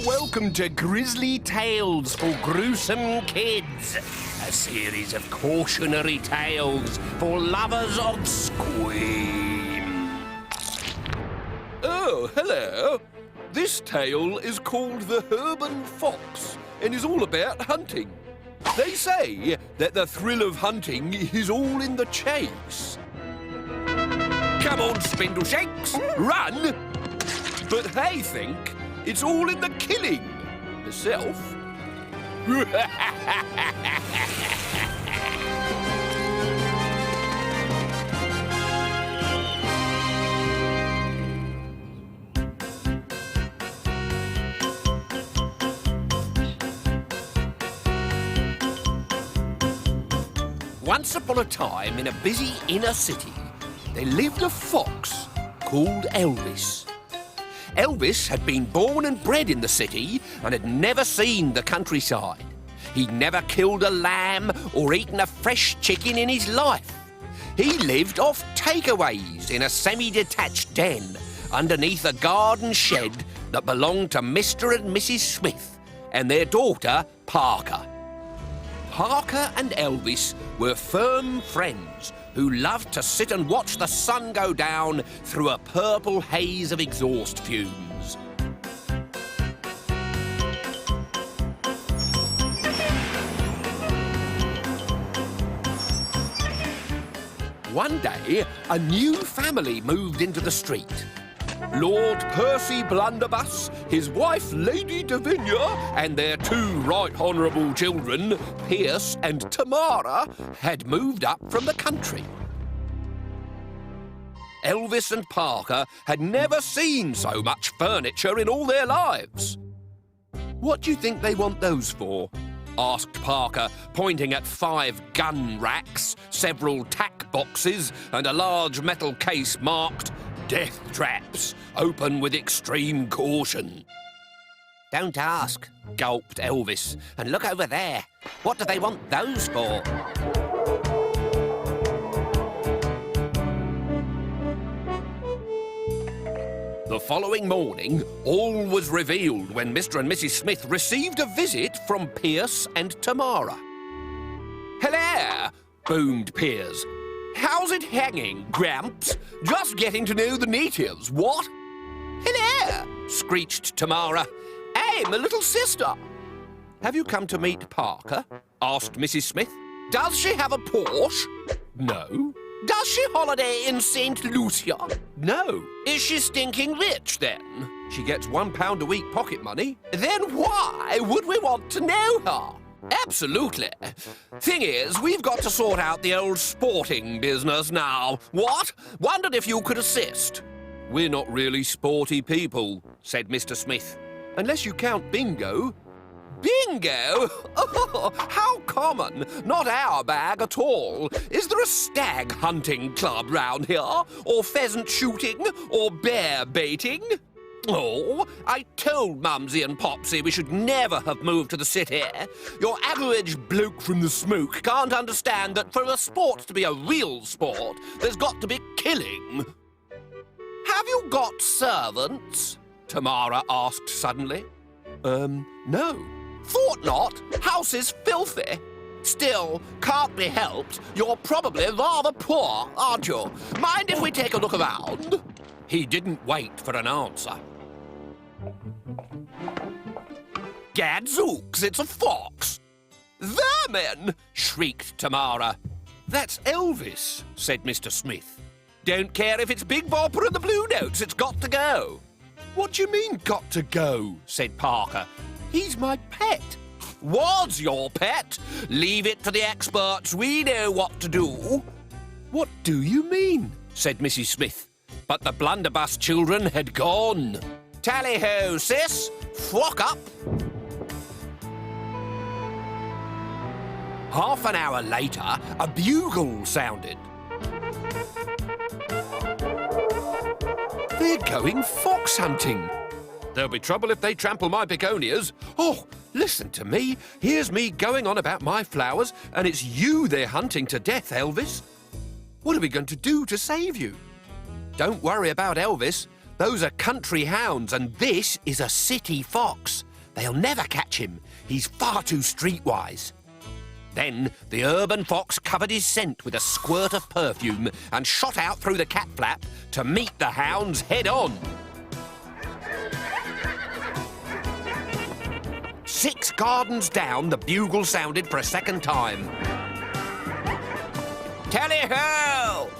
welcome to Grizzly Tales for Gruesome Kids, a series of cautionary tales for lovers of scream. Oh, hello. This tale is called The Urban Fox and is all about hunting. They say that the thrill of hunting is all in the chase. Come on, Spindleshanks, run! But they think it's all in the killing. Myself. Once upon a time, in a busy inner city, there lived a fox called Elvis. Elvis had been born and bred in the city and had never seen the countryside. He'd never killed a lamb or eaten a fresh chicken in his life. He lived off takeaways in a semi-detached den underneath a garden shed that belonged to Mr. and Mrs. Smith and their daughter, Parker. Parker and Elvis were firm friends who loved to sit and watch the sun go down through a purple haze of exhaust fumes. One day, a new family moved into the street. Lord Percy Blunderbuss, his wife Lady Davinia, and their two right honourable children, Pierce and Tamara, had moved up from the country. Elvis and Parker had never seen so much furniture in all their lives. What do you think they want those for? Asked Parker, pointing at 5 gun racks, several tack boxes, and a large metal case marked "Death Traps, open with extreme caution." "Don't ask," gulped Elvis. "And look over there. What do they want those for?" The following morning, all was revealed when Mr. and Mrs. Smith received a visit from Pierce and Tamara. "Hello," boomed Pierce. "How's it hanging, Gramps? Just getting to know the natives, what?" "Hello," screeched Tamara. "I'm a little sister." "Have you come to meet Parker?" asked Mrs. Smith. "Does she have a Porsche?" "No." "Does she holiday in St. Lucia?" "No." "Is she stinking rich, then?" "She gets £1 a week pocket money." "Then why would we want to know her?" "Absolutely. Thing is, we've got to sort out the old sporting business now. What? Wondered if you could assist." "We're not really sporty people," said Mr. Smith. "Unless you count bingo." "Bingo? Oh, how common. Not our bag at all. Is there a stag hunting club round here? Or pheasant shooting? Or bear baiting? Oh, I told Mumsy and Popsy we should never have moved to the city. Your average bloke from the smoke can't understand that for a sport to be a real sport, there's got to be killing." "Have you got servants?" Tamara asked suddenly. No." "Thought not. House is filthy. Still, can't be helped. You're probably rather poor, aren't you? Mind if we take a look around?" He didn't wait for an answer. "Gadzooks, it's a fox!" "Vermin!" shrieked Tamara. "That's Elvis," said Mr. Smith. "Don't care if it's Big Bopper and the Blue Notes, it's got to go." "What do you mean, got to go?" said Parker. "He's my pet." "Was your pet? Leave it to the experts. We know what to do." "What do you mean?" said Mrs. Smith. But the Blunderbuss children had gone. "Tally-ho, sis! Flock up!" Half an hour later, a bugle sounded. "They're going fox hunting." "There'll be trouble if they trample my begonias." "Oh, listen to me. Here's me going on about my flowers, and it's you they're hunting to death, Elvis. What are we going to do to save you?" "Don't worry about Elvis. Those are country hounds, and this is a city fox. They'll never catch him. He's far too streetwise. Then the urban fox covered his scent with a squirt of perfume and shot out through the cat flap to meet the hounds head-on. 6 gardens down, the bugle sounded for a second time. Tally-ho!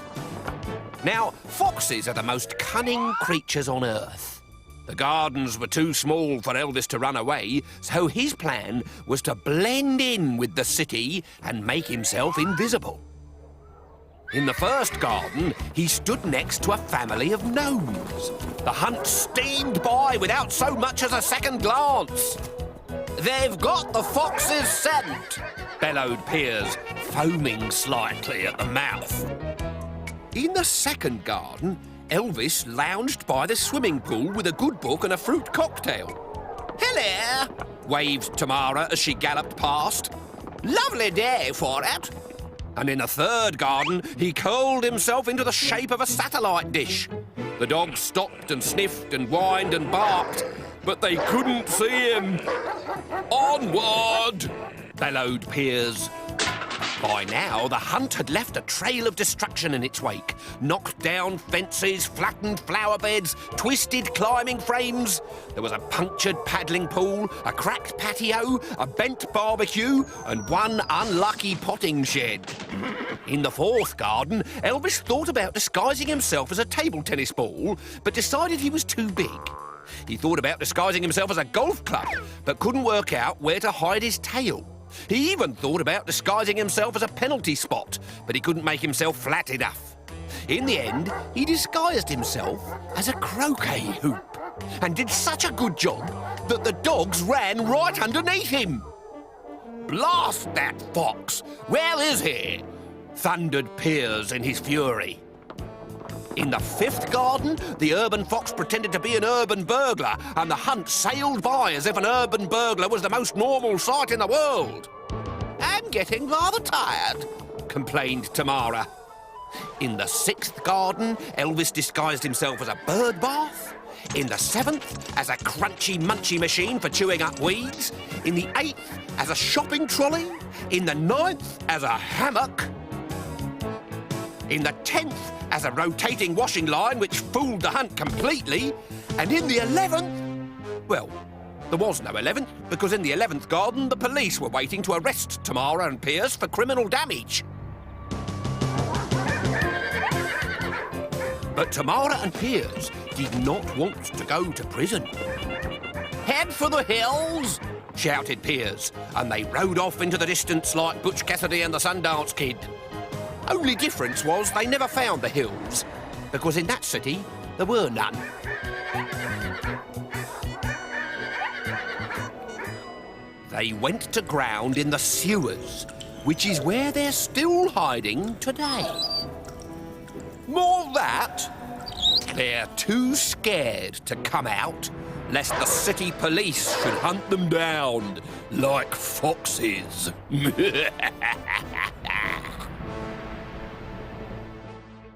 Now, foxes are the most cunning creatures on earth. The gardens were too small for Elvis to run away, so his plan was to blend in with the city and make himself invisible. In the first garden, he stood next to a family of gnomes. The hunt steamed by without so much as a second glance. "They've got the fox's scent," bellowed Piers, foaming slightly at the mouth. In the second garden, Elvis lounged by the swimming pool with a good book and a fruit cocktail. "Hello," waved Tamara as she galloped past. "Lovely day for it." And in the third garden, he curled himself into the shape of a satellite dish. The dogs stopped and sniffed and whined and barked, but they couldn't see him. "Onward!" bellowed Piers. By now, the hunt had left a trail of destruction in its wake. Knocked down fences, flattened flower beds, twisted climbing frames. There was a punctured paddling pool, a cracked patio, a bent barbecue, and one unlucky potting shed. In the fourth garden, Elvis thought about disguising himself as a table tennis ball, but decided he was too big. He thought about disguising himself as a golf club, but couldn't work out where to hide his tail. He even thought about disguising himself as a penalty spot, but he couldn't make himself flat enough. In the end, he disguised himself as a croquet hoop, and did such a good job that the dogs ran right underneath him. "Blast that fox! Where is he?" thundered Piers in his fury. In the fifth garden, the urban fox pretended to be an urban burglar, and the hunt sailed by as if an urban burglar was the most normal sight in the world. "I'm getting rather tired," complained Tamara. In the sixth garden, Elvis disguised himself as a bird bath. In the seventh, as a crunchy munchy machine for chewing up weeds. In the eighth, as a shopping trolley. In the ninth, as a hammock. In the 10th, as a rotating washing line, which fooled the hunt completely. And in the 11th... well, there was no 11th, because in the 11th garden, the police were waiting to arrest Tamara and Piers for criminal damage. But Tamara and Piers did not want to go to prison. "Head for the hills!" shouted Piers, and they rode off into the distance like Butch Cassidy and the Sundance Kid. Only difference was they never found the hills, because in that city there were none. They went to ground in the sewers, which is where they're still hiding today. More that, they're too scared to come out, lest the city police should hunt them down like foxes.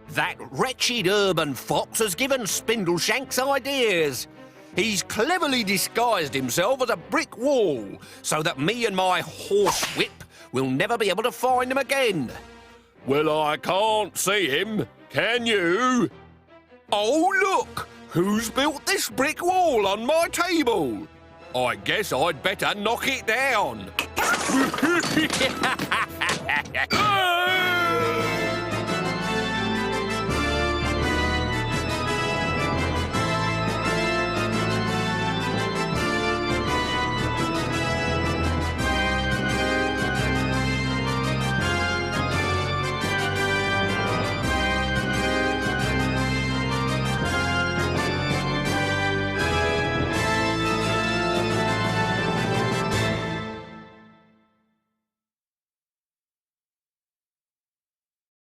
That wretched urban fox has given Spindleshanks ideas. He's cleverly disguised himself as a brick wall, so that me and my horsewhip will never be able to find him again. Well, I can't see him, can you? Oh, look! Who's built this brick wall on my table? I guess I'd better knock it down.